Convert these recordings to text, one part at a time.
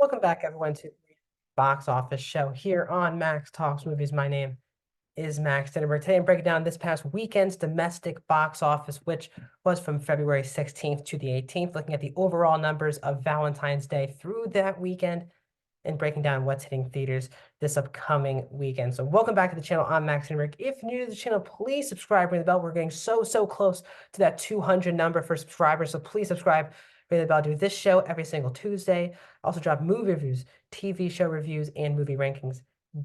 Welcome back, everyone, to the box office show here on Max Talks Movies. My name is Max Dinnerberg. Today I'm breaking down this past weekend's domestic box office, which was from February 16th to the 18th, looking at the overall numbers of Valentine's Day through that weekend and breaking down what's hitting theaters this upcoming weekend. So welcome back to the channel. I'm Max Dinnerberg. If you're new to the channel, please subscribe, ring the bell. We're getting so close to that 200 number for subscribers. So please subscribe, ring the bell. I do this show every single Tuesday. Also drop movie reviews, TV show reviews, and movie rankings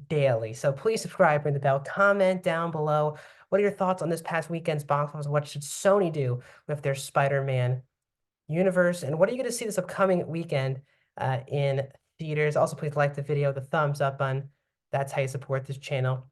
daily. So please subscribe, ring the bell, comment down below. What are your thoughts on this past weekend's box office? What should Sony do with their Spider-Man universe? And what are you going to see this upcoming weekend in theaters? Also, please like the video, the thumbs up button. That's how you support this channel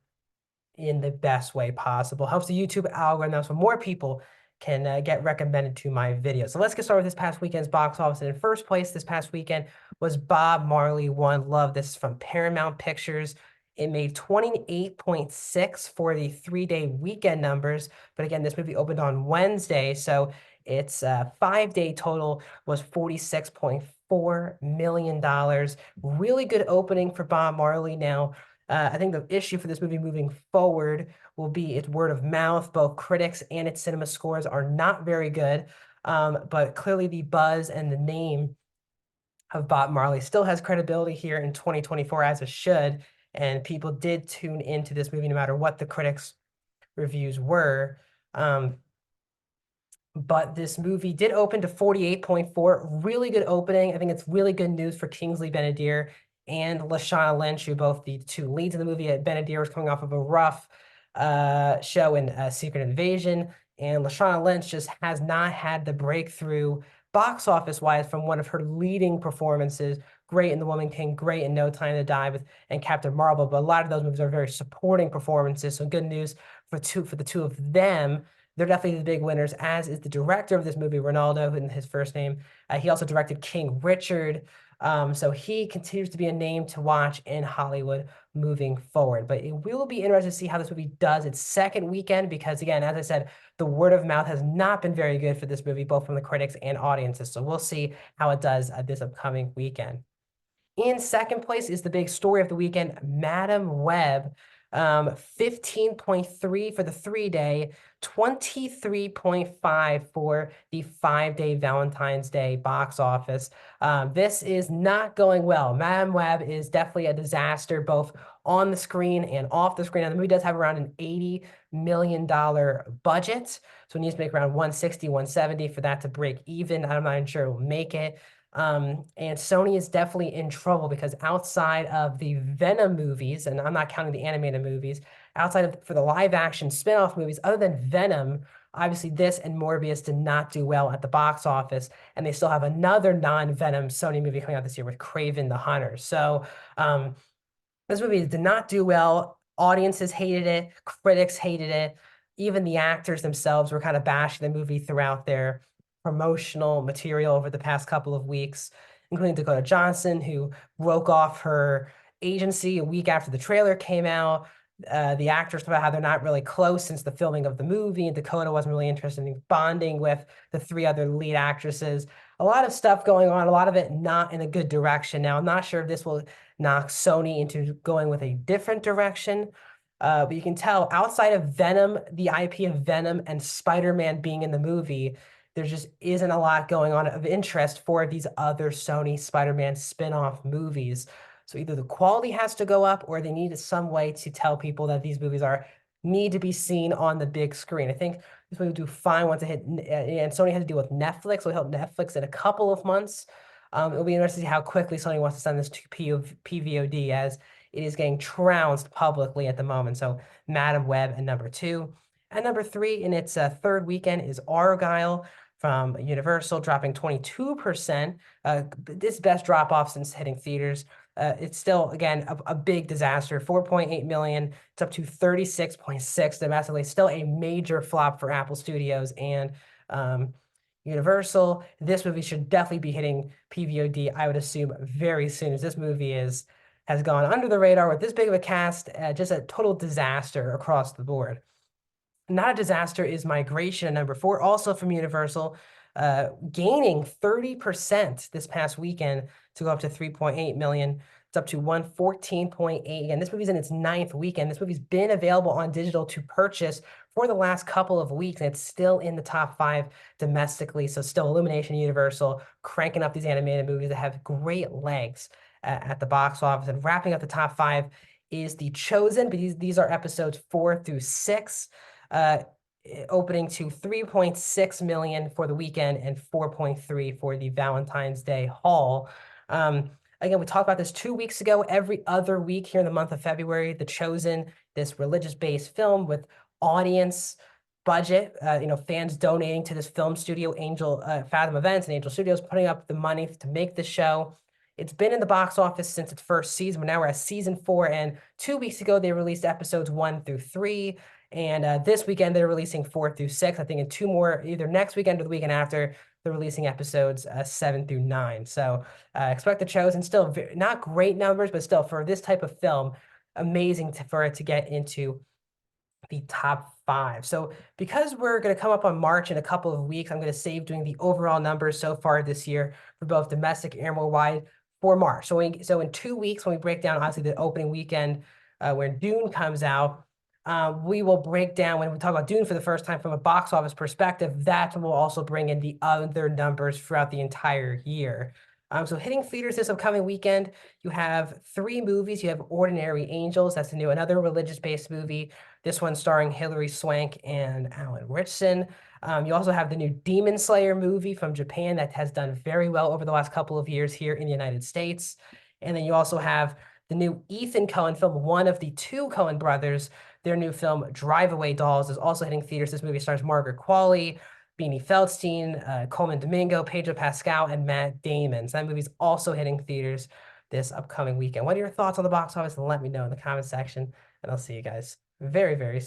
in the best way possible. Helps the YouTube algorithm so more people can get recommended to my videos. So let's get started with this past weekend's box office. And in first place this past weekend was Bob Marley One Love. This is from Paramount Pictures. It made 28.6 for the 3-day weekend numbers. But again, this movie opened on Wednesday, so its 5-day total was $46.4 million. Really good opening for Bob Marley. Now, I think the issue for this movie moving forward will be its word of mouth. Both critics and its cinema scores are not very good, but clearly the buzz and the name of Bob Marley still has credibility here in 2024, as it should. And people did tune into this movie no matter what the critics' reviews were. But this movie did open to 48.4. Really good opening. I think it's really good news for Kingsley Ben-Adir and Lashana Lynch, who both the two leads in the movie. Ben-Adir was coming off of a rough show in Secret Invasion, and Lashana Lynch just has not had the breakthrough box office wise from one of her leading performances. Great in The Woman King, great in No Time to Die and Captain Marvel, but a lot of those movies are very supporting performances. So good news for the two of them. They're definitely the big winners, as is the director of this movie, Ronaldo, in his first name. He also directed King Richard. So he continues to be a name to watch in Hollywood moving forward. But it will be interesting to see how this movie does its second weekend, because again, as I said, the word of mouth has not been very good for this movie, both from the critics and audiences. So we'll see how it does this upcoming weekend. In second place is the big story of the weekend, Madam Web. 15.3 for the 3-day, 23.5 for the 5-day Valentine's Day box office. This is not going well. Madam Web is definitely a disaster, both on the screen and off the screen. Now, the movie does have around an $80 million budget, so it needs to make around 160, 170 for that to break even. I'm not even sure it will make it. And Sony is definitely in trouble, because outside of the Venom movies, and I'm not counting the animated movies, outside of for the live action spin-off movies, other than Venom, obviously this and Morbius did not do well at the box office, and they still have another non-Venom Sony movie coming out this year with Kraven the Hunter. So this movie did not do well. Audiences hated it, critics hated it, even the actors themselves were kind of bashing the movie throughout their promotional material over the past couple of weeks, including Dakota Johnson, who broke off her agency a week after the trailer came out. The actors talk about how they're not really close since the filming of the movie, and Dakota wasn't really interested in bonding with the 3 other lead actresses. A lot of stuff going on, a lot of it not in a good direction. Now, I'm not sure if this will knock Sony into going with a different direction. But you can tell outside of Venom, the IP of Venom and Spider-Man being in the movie, there just isn't a lot going on of interest for these other Sony Spider-Man spin-off movies. So either the quality has to go up, or they need some way to tell people that these movies need to be seen on the big screen. I think this movie will do fine once it hit, and Sony has to deal with Netflix. So it'll help Netflix in a couple of months. It'll be interesting to see how quickly Sony wants to send this to PVOD, as it is getting trounced publicly at the moment. So Madam Web and number 2. And number 3 in its third weekend is Argyle from Universal, dropping 22%. This best drop off since hitting theaters. It's still, again, a big disaster. 4.8 million. It's up to 36.6 domestically. Still a major flop for Apple Studios and Universal. This movie should definitely be hitting PVOD, I would assume, very soon, as this movie has gone under the radar with this big of a cast. Just a total disaster across the board. Not a disaster is Migration, number 4, also from Universal. gaining 30% this past weekend to go up to 3.8 million. It's up to 114.8. Again, this movie's in its ninth weekend. This movie's been available on digital to purchase for the last couple of weeks, and it's still in the top 5 domestically. So still Illumination Universal cranking up these animated movies that have great legs at the box office. And wrapping up the top 5 is The Chosen, but these are episodes 4 through 6. Opening to 3.6 million for the weekend and 4.3 for the Valentine's Day haul. Again, we talked about this 2 weeks ago. Every other week here in the month of February, The Chosen, this religious-based film with audience budget, fans donating to this film studio, Fathom Events and Angel Studios, putting up the money to make the show. It's been in the box office since its first season, but now we're at season 4, and 2 weeks ago they released episodes 1 through 3. And this weekend, they're releasing 4 through 6. I think in 2 more, either next weekend or the weekend after, they're releasing episodes 7 through 9. So expect The Chosen. Still not great numbers, but still for this type of film, amazing for it to get into the top 5. So because we're going to come up on March in a couple of weeks, I'm going to save doing the overall numbers so far this year for both domestic and worldwide for March. So in 2 weeks, when we break down, obviously, the opening weekend where Dune comes out, we will break down, when we talk about Dune for the first time from a box office perspective, that will also bring in the other numbers throughout the entire year. So hitting theaters this upcoming weekend, you have 3 movies. You have Ordinary Angels. That's another religious-based movie. This one starring Hilary Swank and Alan Ritchson. You also have the new Demon Slayer movie from Japan that has done very well over the last couple of years here in the United States. And then you also have the new Ethan Coen film, one of the 2 Coen brothers. Their new film, Drive Away Dolls, is also hitting theaters. This movie stars Margaret Qualley, Beanie Feldstein, Coleman Domingo, Pedro Pascal, and Matt Damon. So that movie's also hitting theaters this upcoming weekend. What are your thoughts on the box office? Let me know in the comment section, and I'll see you guys very, very soon.